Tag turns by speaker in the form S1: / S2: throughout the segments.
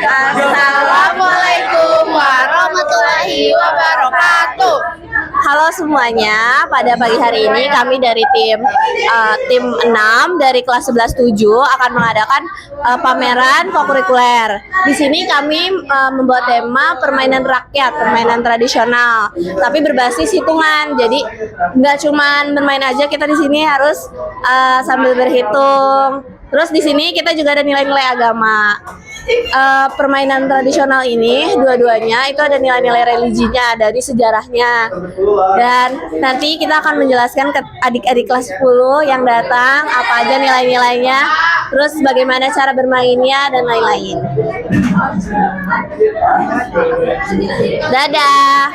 S1: Assalamualaikum warahmatullahi wabarakatuh. Halo semuanya, pada pagi hari ini kami dari tim 6 dari kelas 11-7 akan mengadakan pameran kokurikuler. Di sini kami membuat tema permainan rakyat, permainan tradisional, tapi berbasis hitungan. Jadi nggak cuman bermain aja, kita di sini harus sambil berhitung. Terus di sini kita juga ada nilai-nilai agama. Permainan tradisional ini dua-duanya itu ada nilai-nilai religinya dari sejarahnya, dan nanti kita akan menjelaskan ke adik-adik kelas 10 yang datang apa aja nilai-nilainya, terus bagaimana cara bermainnya dan lain-lain. Dadah.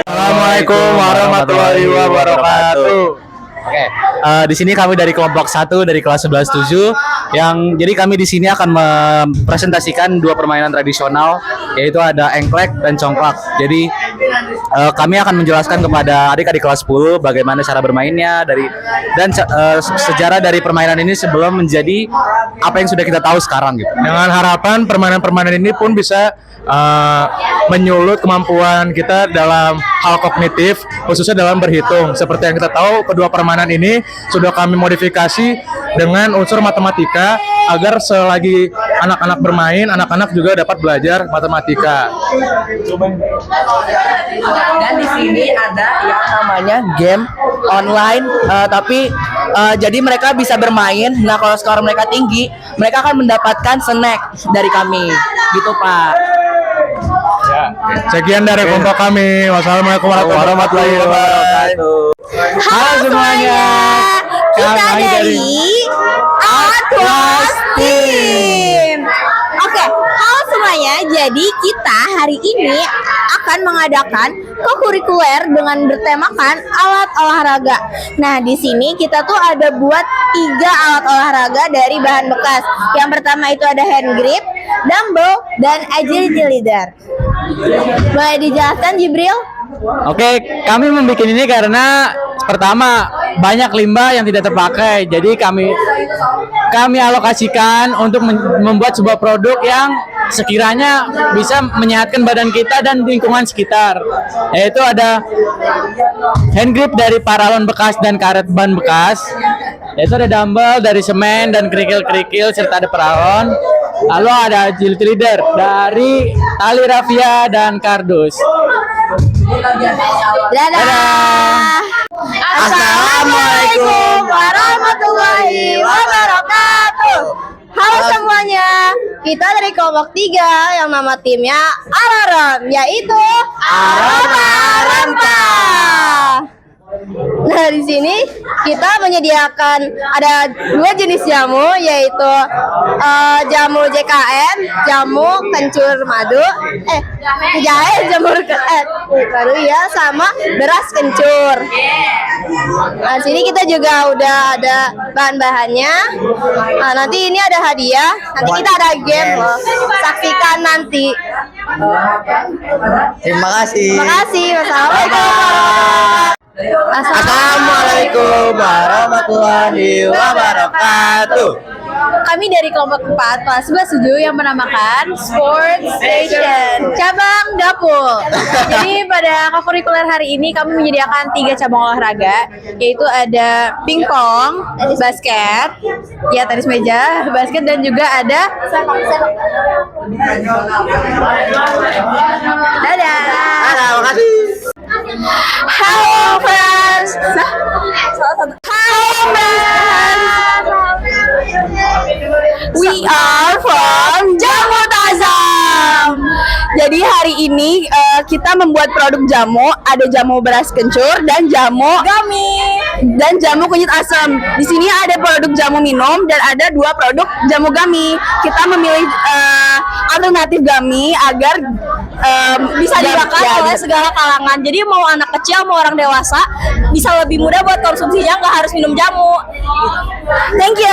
S2: Assalamualaikum warahmatullahi wabarakatuh. Oke, di sini kami dari kelompok 1 dari kelas 11-7 jadi kami di sini akan mempresentasikan dua permainan tradisional, yaitu ada engklek dan congklak. Jadi kami akan menjelaskan kepada adik-adik kelas 10 bagaimana cara bermainnya dan sejarah dari permainan ini sebelum menjadi apa yang sudah kita tahu sekarang gitu.
S3: Dengan harapan permainan-permainan ini pun bisa menyulut kemampuan kita dalam hal kognitif, khususnya dalam berhitung. Seperti yang kita tahu, kedua permainan ini sudah kami modifikasi dengan unsur matematika agar selagi anak-anak bermain, anak-anak juga dapat belajar matematika.
S4: Dan di sini ada yang namanya game online, tapi jadi mereka bisa bermain. Nah, kalau skor mereka tinggi, mereka akan mendapatkan snack dari kami, gitu Pak.
S3: Sekian dari kelompok kami. Wassalamualaikum warahmatullahi wabarakatuh.
S1: Halo semuanya, kita dari Atlas Team. Oke, halo semuanya. Jadi kita hari ini akan mengadakan kokurikuler dengan bertemakan alat olahraga. Nah, di sini kita tuh ada buat 3 alat olahraga dari bahan bekas. Yang pertama itu ada hand grip, dumbbell, dan agility leader. Boleh dijelaskan, Jibril?
S2: Oke, kami membuat ini karena pertama banyak limbah yang tidak terpakai. Jadi kami alokasikan untuk membuat sebuah produk yang sekiranya bisa menyehatkan badan kita dan lingkungan sekitar. Yaitu ada hand grip dari paralon bekas dan karet ban bekas. Yaitu ada dumbbell dari semen dan kerikil-kerikil serta ada paralon. Lalu ada agility leader dari tali rafia dan kardus.
S1: Dadah. Assalamualaikum warahmatullahi wabarakatuh. Halo semuanya, kita dari kelompok 3 yang nama timnya Alarm, yaitu Aroma Rempah. Nah, di sini kita menyediakan ada 2 jenis jamu, yaitu jamu JKM, jamu kencur madu, madu ya, sama beras kencur. Nah, sini kita juga udah ada bahan-bahannya. Nah, nanti ini ada hadiah, nanti kita ada game loh. Saksikan nanti.
S4: Terima kasih.
S1: Terima kasih. Wassalamualaikum.
S4: Assalamualaikum warahmatullahi wabarakatuh.
S1: Kami dari kelompok 4 kelas 11-7 yang menamakan Sports Station cabang dapur. Jadi pada kokurikuler hari ini kami menyediakan 3 cabang olahraga, yaitu ada pingpong, basket, ya tenis meja, basket, dan juga ada dadah.
S4: Terima kasih.
S1: Hello friends. Hello friends. We are from Jamu Tazam. Jadi hari ini kita membuat produk jamu, ada jamu beras kencur dan jamu gummy dan jamu kunyit asam. Di sini ada produk jamu minum dan ada 2 produk jamu gummy. Kita memilih alternatif gummy agar bisa dimakan oleh segala kalangan. Jadi mau anak kecil mau orang dewasa bisa lebih mudah buat konsumsinya, nggak harus minum jamu. Thank you.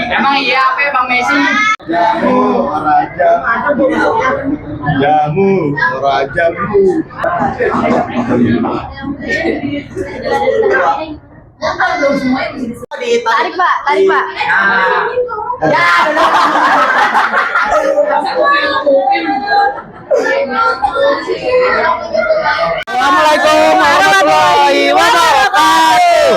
S5: Emang iya apa Bang Messi? Jamu, rajamu.
S1: Tarik Pak, tarik Pak. Ya,
S2: Assalamualaikum warahmatullahi wabarakatuh.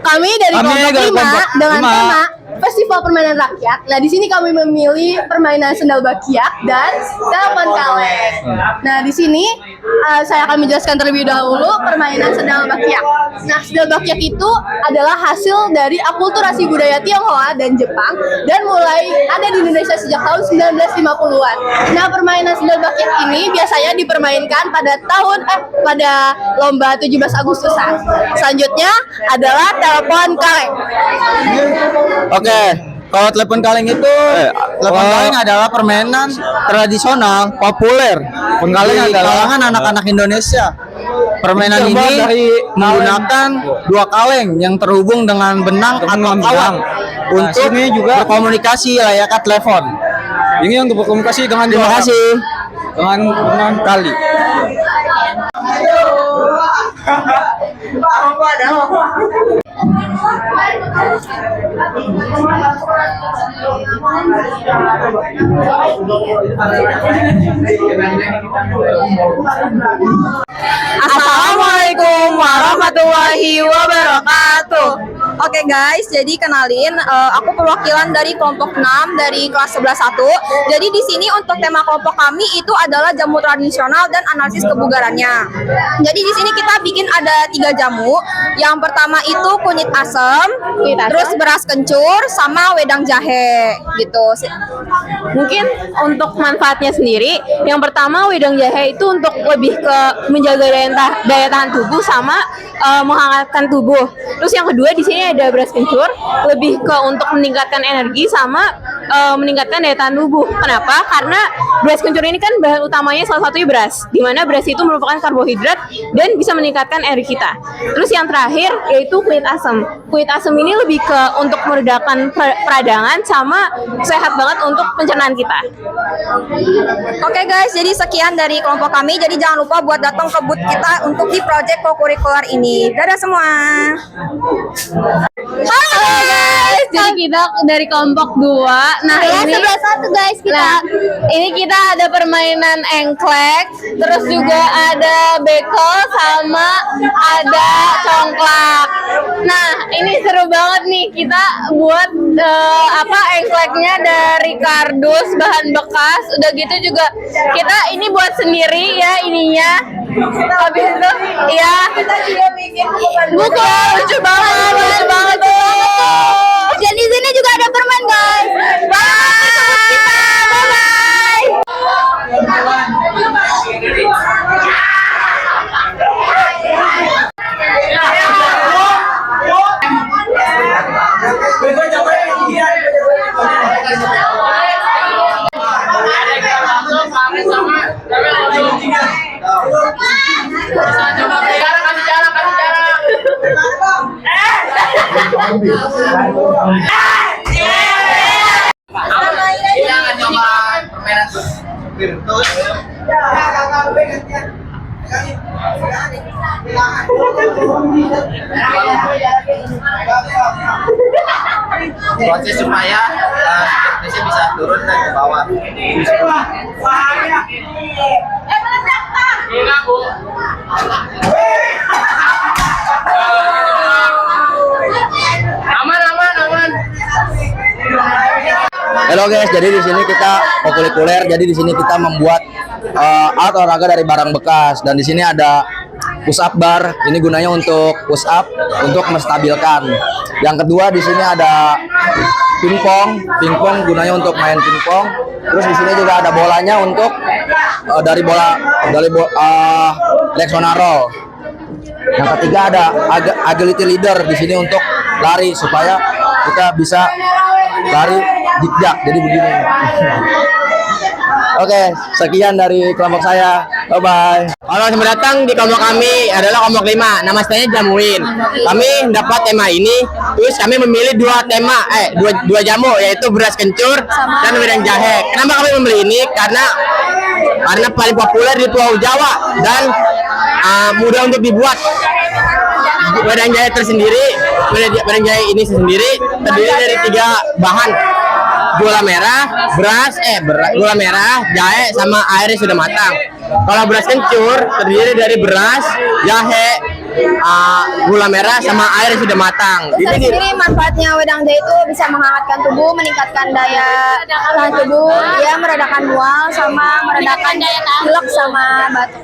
S1: Kami dari kelompok 5 dengan
S2: lima.
S1: tema Festival Permainan Rakyat. Nah, di sini kami memilih permainan sendal bakyak dan telepon kaleng. Nah, di sini saya akan menjelaskan terlebih dahulu permainan sendal bakyak. Nah, sendal bakyak itu adalah hasil dari akulturasi budaya Tionghoa dan Jepang dan mulai ada di Indonesia sejak tahun 1950-an. Nah, permainan sendal bakyak ini biasanya dipermainkan pada lomba 17 Agustusan. Selanjutnya adalah telepon kaleng.
S2: Oke, kalau telepon kaleng itu telepon kaleng adalah permainan tradisional populer di kalangan anak-anak Indonesia. Permainan ini menggunakan dua kaleng yang terhubung dengan benang atau kawat untuk berkomunikasi layaknya telepon. Ini untuk berkomunikasi dengan dengan tali.
S1: Assalamualaikum warahmatullahi wabarakatuh. Oke guys, jadi kenalin aku perwakilan dari kelompok 6 dari kelas 11-1. Jadi di sini untuk tema kelompok kami itu adalah jamu tradisional dan analisis kebugarannya. Jadi di sini kita bikin ada 3 jamu. Yang pertama itu kunyit asam, terus beras kencur sama wedang jahe gitu. Mungkin untuk manfaatnya sendiri, yang pertama wedang jahe itu untuk lebih ke menjaga daya tahan tubuh sama menghangatkan tubuh. Terus yang kedua di sini ada beras kencur, lebih ke untuk meningkatkan energi sama meningkatkan daya tahan tubuh. Kenapa? Karena beras kencur ini kan bahan utamanya salah satunya beras, di mana beras itu merupakan karbohidrat dan bisa meningkatkan energi kita. Terus yang terakhir yaitu kunyit asam. Kunyit asam ini lebih ke untuk meredakan peradangan sama sehat banget untuk pencernaan kita. Oke guys, jadi sekian dari kelompok kami. Jadi jangan lupa buat datang ke booth kita untuk di project co-curricular ini. Dadah semua. Halo guys, jadi kita dari kelompok 2. Nah, ini 11-1 guys kita. Nah, ini kita ada permainan engklek, terus juga ada bekel sama ada congklak. Nah, ini seru banget nih, kita buat engkleknya dari kardus bahan bekas. Udah gitu juga kita ini buat sendiri ya ininya. Habis itu ya kita juga bikin buku lucu banget tuh. Dan di sini juga ada permen guys. Bye.
S6: Proses supaya Indonesia bisa turun dan ke bawah. Aman.
S2: Halo guys, jadi di sini kita co-curricular. Jadi di sini kita membuat alat olahraga dari barang bekas, dan di sini ada push up bar. Ini gunanya untuk push up, untuk menstabilkan. Yang kedua di sini ada pingpong gunanya untuk main pingpong. Terus di sini juga ada bolanya untuk dari Lexona roll. Yang ketiga ada agility leader di sini untuk lari supaya kita bisa lari zigzag. Jadi begini.
S4: Oke, sekian dari kelompok saya. Bye-bye.
S7: Halo, selamat datang di kelompok kami adalah kelompok 5. Nama saya Jamuin. Kami dapat tema ini, terus kami memilih dua jamu, yaitu beras kencur dan wedang jahe. Kenapa kami memilih ini? Karena paling populer di Pulau Jawa dan mudah untuk dibuat. Wedang jahe ini sendiri terdiri dari 3 bahan: gula merah, gula merah, jahe, sama airnya sudah matang. Kalau beras kencur terdiri dari beras, jahe, gula merah, sama air yang sudah matang.
S1: Sendiri manfaatnya wedang jahe itu bisa menghangatkan tubuh, meningkatkan daya tahan tubuh, ya meredakan mual, sama meredakan pilek sama batuk.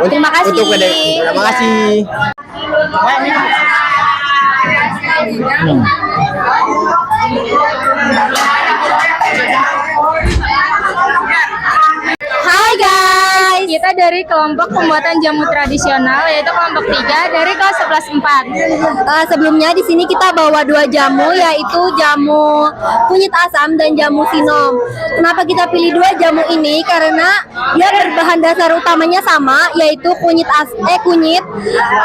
S1: Terima kasih.
S7: Terima kasih.
S1: Hai guys,
S8: Kita dari kelompok pembuatan jamu tradisional, yaitu kelompok 3 dari kelas 11 4.
S1: sebelumnya di sini kita bawa 2 jamu, yaitu jamu kunyit asam dan jamu sinom. Kenapa kita pilih 2 jamu ini? Karena dia berbahan dasar utamanya sama, yaitu kunyit.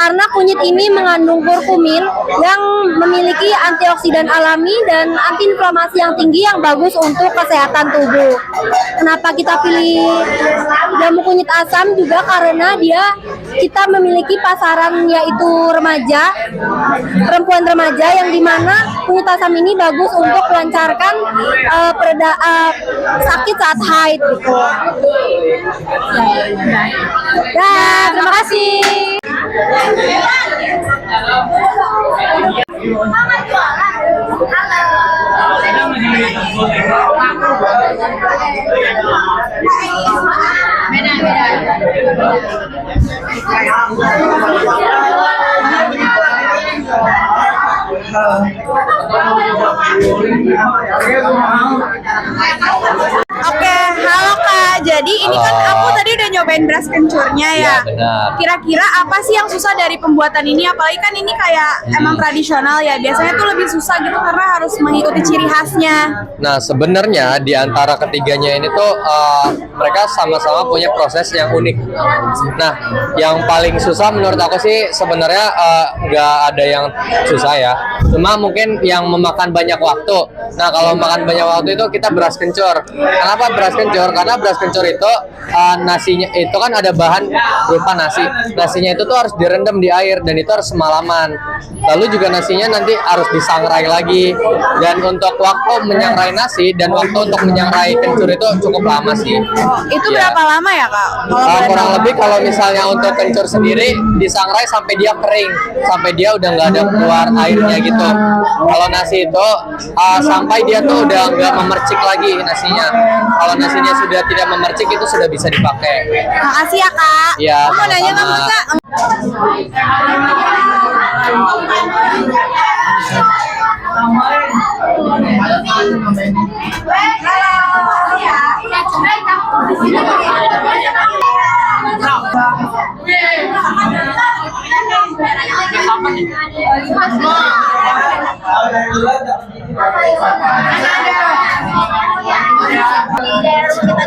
S1: Karena kunyit ini mengandung kurkumin yang memiliki antioksidan alami dan antiinflamasi yang tinggi yang bagus untuk kesehatan tubuh. Kenapa kita pilih jamu kunyit asam? Juga karena kita memiliki pasaran yaitu remaja, perempuan remaja, yang dimana kunyit asam ini bagus untuk melancarkan sakit saat haid gitu. Terima kasih.
S9: Oke, halo Kak. Jadi ini kan aku tadi udah nyobain beras kencurnya ya.
S2: benar.
S9: Kira-kira apa sih yang susah dari pembuatan ini? Apalagi kan ini kayak emang tradisional ya. Biasanya tuh lebih susah gitu karena harus mengikuti ciri khasnya.
S10: Nah, sebenarnya di antara ketiganya ini tuh mereka sama-sama punya proses yang unik. Nah, yang paling susah menurut aku sih sebenarnya nggak ada yang susah ya. Cuma mungkin yang memakan banyak waktu. Nah, kalau makan banyak waktu itu kita beras kencur. Kenapa beras kencur? Karena beras kencur itu nasinya itu kan ada bahan berupa nasi. Nasinya itu tuh harus direndam di air dan itu harus semalaman. Lalu juga nasinya nanti harus disangrai lagi. Dan untuk waktu menyangrai nasi dan waktu untuk menyangrai kencur itu cukup lama sih.
S9: Itu
S10: Ya.
S9: berapa lama ya Kak?
S10: Kurang lebih kalau misalnya untuk kencur sendiri disangrai sampai dia kering, sampai dia udah nggak ada keluar airnya gitu. Kalau nasi itu sampai dia tuh udah nggak memercik lagi nasinya. Kalau nasinya sudah tidak memercik itu sudah bisa dipakai.
S9: Makasih ya Kak.
S10: Iya,
S9: Aku mau nanya
S10: sama-sama.
S9: Kak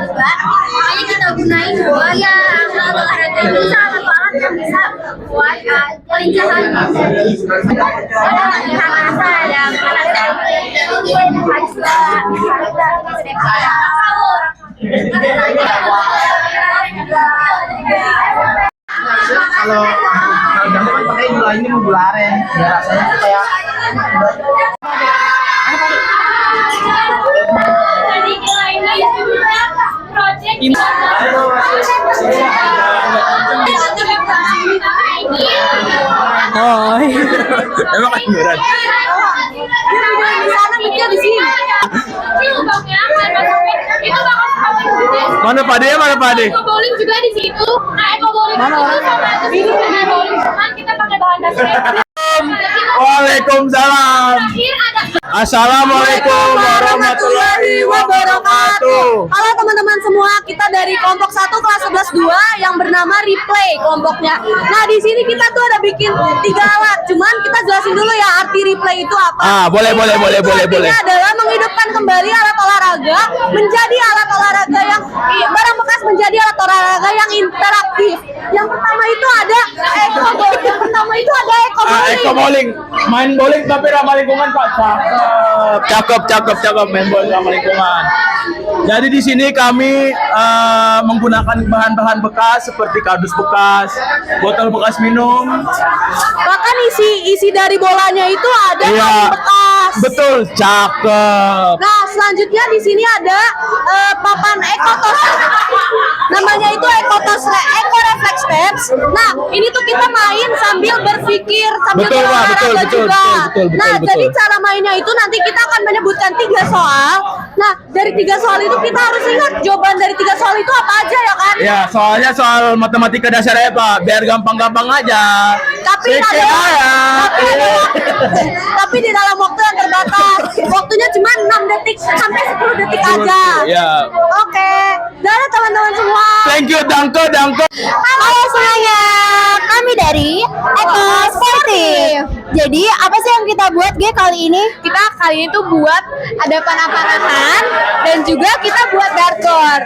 S9: Musa.
S8: Makanya kita gunain yang olahraga ini salah satu alat yang bisa buat pelincahan. Ada rasa yang
S7: Kalau jamu kan pakai gula ini mau gula aren. Ya rasanya tuh kayak emang kedengeran. Mana Pade ya, mana Pade?
S8: Bowling juga di situ. Nah, bowling itu sama bowling kita pakai bahan dasar.
S3: Waalaikumsalam. Assalamualaikum warahmatullahi
S1: warahmatullahi wabarakatuh. Halo teman-teman semua, kita dari kelompok 1 kelas 11-2 yang bernama Replay kelompoknya. Nah, di sini kita tuh ada bikin 3 alat. Cuman kita jelasin dulu ya arti replay itu apa.
S2: Boleh.
S1: Artinya adalah menghidupkan kembali alat olahraga menjadi alat olahraga yang barang bekas menjadi alat olahraga yang interaktif. Yang pertama itu ada
S2: Eko bowling. Main bowling tapi ramah lingkungan, Pak. Cakep main bowling ramah lingkungan. Jadi di sini kami menggunakan bahan-bahan bekas seperti kardus bekas, botol bekas minum.
S1: Bahkan isi dari bolanya itu ada kain bekas.
S2: Betul, cakep.
S1: Nah, selanjutnya di sini ada papan ekotos. Namanya itu ekotos Eco Reflex Pads. Nah, ini tuh kita main sambil berpikir, sambil
S2: Betul, Pak,
S1: berolahraga
S2: betul,
S1: juga.
S2: betul.
S1: Jadi cara mainnya itu nanti kita akan menyebutkan 3 soal. Nah, dari 3 soal itu kita harus ingat jawaban dari 3 soal itu apa aja ya kan?
S2: Ya, soalnya soal matematika dasar ya, Pak. Biar gampang-gampang aja.
S1: Tapi di dalam waktu yang terbatas. Waktunya cuma 6 detik sampai 10 detik aja.
S2: Ya.
S1: Oke. Dadah teman-teman semua.
S2: Thank you, Danko.
S1: Halo semuanya. Kami dari Eko Sportif. Jadi apa sih yang kita buat kali ini? Kita kali ini tuh buat ada panah-panahan dan juga kita buat dartboard.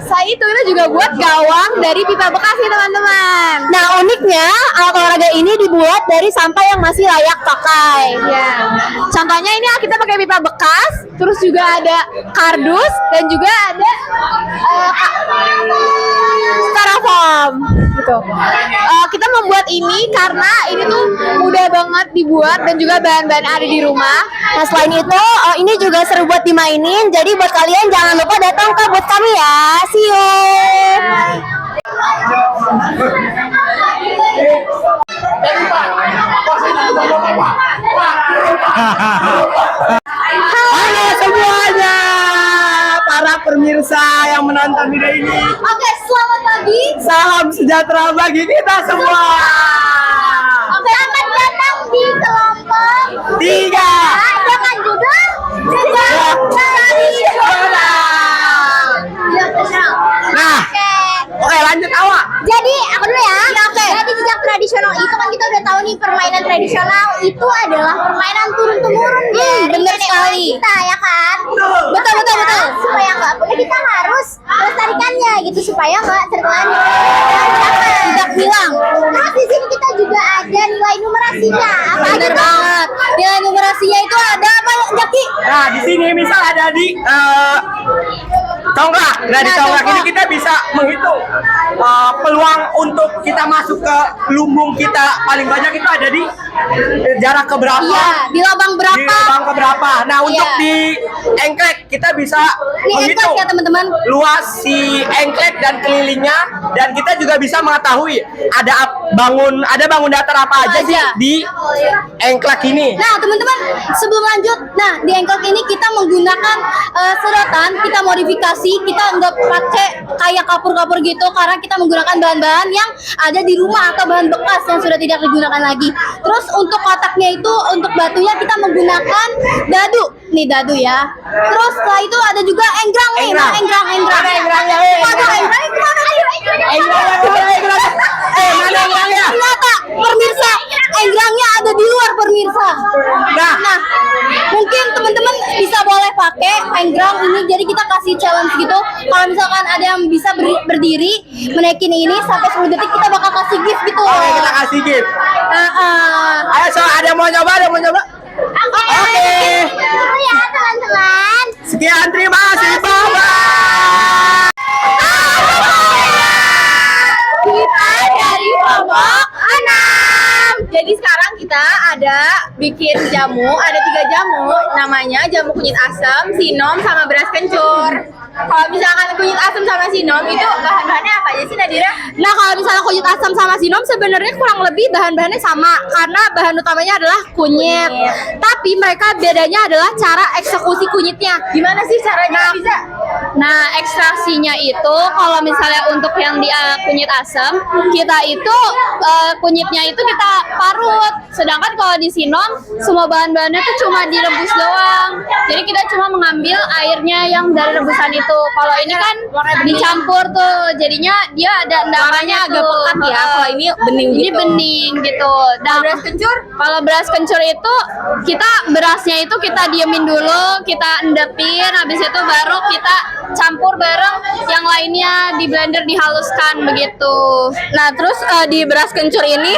S1: Saya itu juga buat gawang dari pipa bekas nih teman-teman. Nah uniknya alat olahraga ini dibuat dari sampah yang masih layak pakai. Ya. Contohnya ini kita pakai pipa bekas, terus juga ada kardus dan juga ada styrofoam gitu. Kita membuat ini karena ini tuh mudah banget dibuat dan juga bahan-bahan ada di rumah. Nah selain itu ini juga seru buat dimainin. Jadi buat kalian jangan lupa datang ke booth kami ya. See you.
S2: Halo semuanya, para pemirsa yang menonton video ini.
S1: Oke, selamat pagi.
S2: Salam sejahtera bagi kita semua.
S1: Selamat datang di kelompok
S2: 3
S1: dengan judul Jejak Tradisional.
S2: Nah, oke lanjut awak.
S1: Jadi aku dulu ya. Jadi jejak tradisional itu kan kita udah tahu nih permainan tradisional itu adalah permainan turun temurun dari nenek moyang kita ya kan. Betul. Supaya nggak boleh kita harus melestarikannya gitu supaya nggak terlanjur tidak hilang. Terus di sini kita juga ada nilai numerasinya. Apa bener banget. Nilai numerasinya itu ada apa Jaki?
S2: Nah, di sini misal ada di tonggak. Nah, di tonggak ini kita bisa menghitung peluang untuk kita masuk ke lumbung kita paling banyak itu ada di jarak keberapa?
S1: Iya, di lubang berapa?
S2: Di lubang keberapa? Nah, untuk
S1: Iya.
S2: di engklek kita bisa
S1: Ini engklek
S2: menghitung
S1: ya teman-teman.
S2: luas si engklek dan kelilingnya, dan kita juga bisa mengetahui ada bangun datar apa aja sih di engklek ini.
S1: Nah teman-teman sebelum lanjut, nah di engklek ini kita menggunakan sedotan, kita modifikasi, kita nggak pakai kayak kapur-kapur gitu karena kita menggunakan bahan-bahan yang ada di rumah atau bahan bekas yang sudah tidak digunakan lagi. Terus untuk kotaknya itu, untuk batunya kita menggunakan dadu ya. Terus setelah itu ada juga enggrang nih. Nah, enggrang.
S2: Mana engrangnya?
S1: Waduh, enggrang mana?
S2: Mana engrangnya?
S1: Ternyata pemirsa, engrangnya ada di luar pemirsa. Nah, mungkin teman-teman bisa boleh pakai enggrang ini. Jadi kita kasih challenge gitu. Kalau misalkan ada yang bisa berdiri menaikin ini sampai 10 detik, kita bakal kasih gift gitu.
S2: Oke, kita kasih gift. Ayo, so ada yang mau nyoba? Oke.
S1: Dulu ya teman-teman.
S2: Sekian, terima kasih. Bye-bye.
S1: Kita dari kelompok 6. Jadi sekarang kita ada bikin jamu, ada 3 jamu, namanya jamu kunyit asam, sinom, sama beras kencur. Kalau misalkan kunyit asam sama sinom itu bahan-bahannya apa aja sih Nadira? Nah kalau misalnya kunyit asam sama sinom sebenarnya kurang lebih bahan-bahannya sama karena bahan utamanya adalah kunyit. Tapi mereka bedanya adalah cara eksekusi kunyitnya. Gimana sih caranya? Bisa Nah, ekstraksinya itu kalau misalnya untuk yang di kunyit asam, kita itu kunyitnya itu kita parut. Sedangkan kalau di Sinom, semua bahan-bahannya itu cuma direbus doang. Jadi kita cuma mengambil airnya yang dari rebusan itu. Kalau ini kan dicampur tuh, jadinya dia ada endapannya agak pekat ya. Kalau ini bening gitu. Ini bening gitu. Dan beras kencur? Kalau beras kencur itu kita berasnya itu kita diemin dulu, kita endepin, habis itu baru kita campur bareng yang lainnya di blender dihaluskan begitu. Nah, terus di beras kencur ini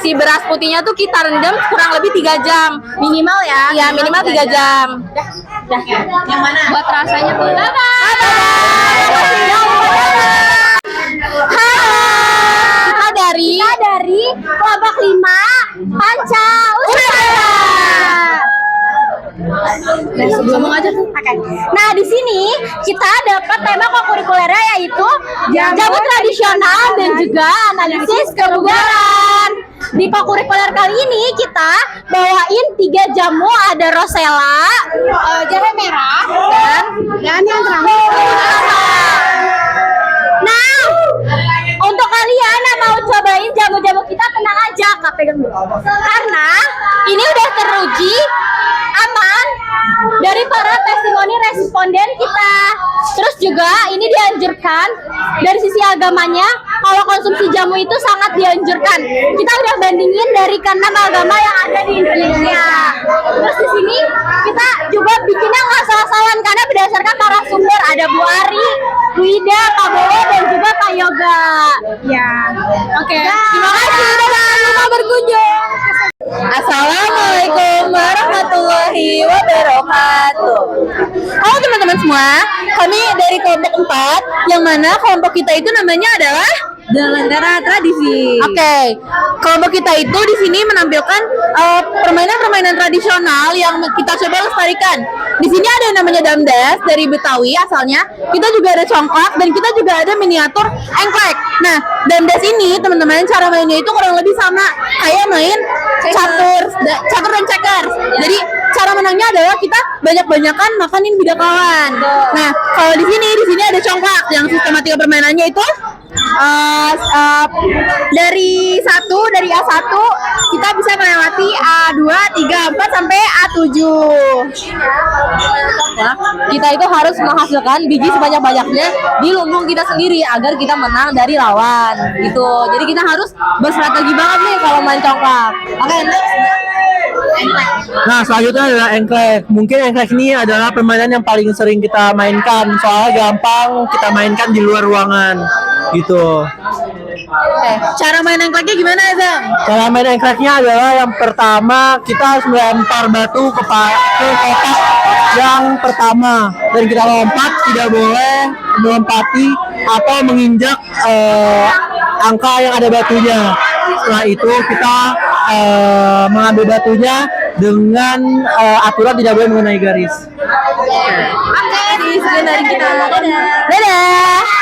S1: si beras putihnya tuh kita rendam kurang lebih 3 jam minimal ya. Iya, minimal 3 jam. Dah. Yang mana? Buat rasanya tuh. Kita dari kelompok 5 Panca Usaha. Ngomong aja tuh. Nah, di sini kita dapat tema kokurikulernya yaitu jamu tradisional dan juga analisis kebugaran. Di kokurikuler kali ini kita bawain 3 jamu, ada rosella, jahe merah, dan yang terakhir. Nah, untuk kalian yang mau cobain jamu-jamu kita, tenang aja, Kak, pegang dulu. Karena ini udah teruji aman dari para testimoni responden kita. Terus juga ini dianjurkan dari sisi agamanya, kalau konsumsi jamu itu sangat dianjurkan. Kita udah bandingin dari ke-6 agama yang ada di Indonesia. Terus di sini kita juga bikinnya nggak salah-salahan karena berdasarkan narasumber, ada Bu Ari, Bu Ida, Kak Bowo, dan juga Kak Yoga. Ya, oke. Terima kasih, jangan lupa berkunjung. Assalamualaikum warahmatullahi wabarakatuh. Halo teman-teman semua, kami dari kelompok 4, yang mana kelompok kita itu namanya adalah Dalandara Tradisi. Oke, kelompok kita itu di sini menampilkan permainan-permainan tradisional yang kita coba lestarikan. Di sini ada yang namanya damdas dari Betawi asalnya. Kita juga ada congklak dan kita juga ada miniatur engklek. Nah, damdas ini teman-teman cara mainnya itu kurang lebih sama kayak main catur dan checkers. Jadi cara menangnya adalah kita banyak-banyakan makanin bidakawan. Nah, kalau di sini ada congklak yang sistematika permainannya itu dari A1 kita bisa melewati A2, 3, 4 sampai A7. Nah, kita itu harus menghasilkan biji sebanyak-banyaknya di lumbung kita sendiri agar kita menang dari lawan gitu. Jadi kita harus berstrategi banget nih kalau main congklak. Oke, next.
S2: Nah, selanjutnya adalah engklek. Mungkin engklek ini adalah permainan yang paling sering kita mainkan, soalnya gampang kita mainkan di luar ruangan gitu.
S1: Oke, cara main engkleknya gimana ya, Zam?
S2: Cara main engkleknya adalah yang pertama kita harus melempar batu ke kotak yang pertama, dan kita lompat, tidak boleh melompati atau menginjak angka yang ada batunya. Setelah itu kita mengambil batunya dengan aturan tidak boleh mengenai garis.
S1: Oke, sekian dari kita. Dadah.